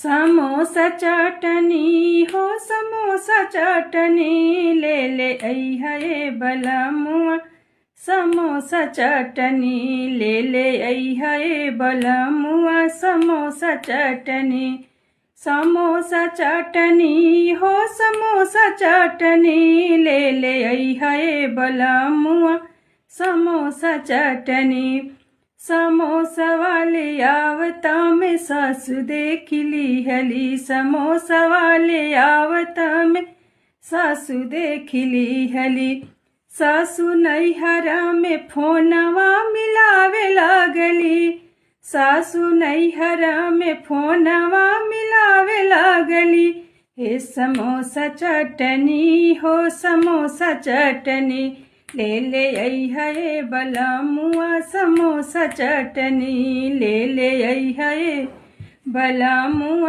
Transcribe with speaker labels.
Speaker 1: समोसा चटनी हो समोसा चटनी ले ले अइहा ए बलमुआ। समोसा चटनी ले ले अइहा ए बलमुआ। समोसा चटनी समोसा चटनी हो समोसा चटनी ले ले अइहा ए बलमुआ। समोसा चटनी समोसा वाले आवता में सासु देखली हली। समोसा वाले आवता में सासु देखली हली। सासु नैहरा में फोनवा मिलावे लागली। सासु नैहरा में फोनवा मिलावे लागली। हे समोसा चटनी हो समोसा चटनी ले ले अइहा ए बलमुआ। समोसा चटनी ले ले अइहा ए बलमुआ।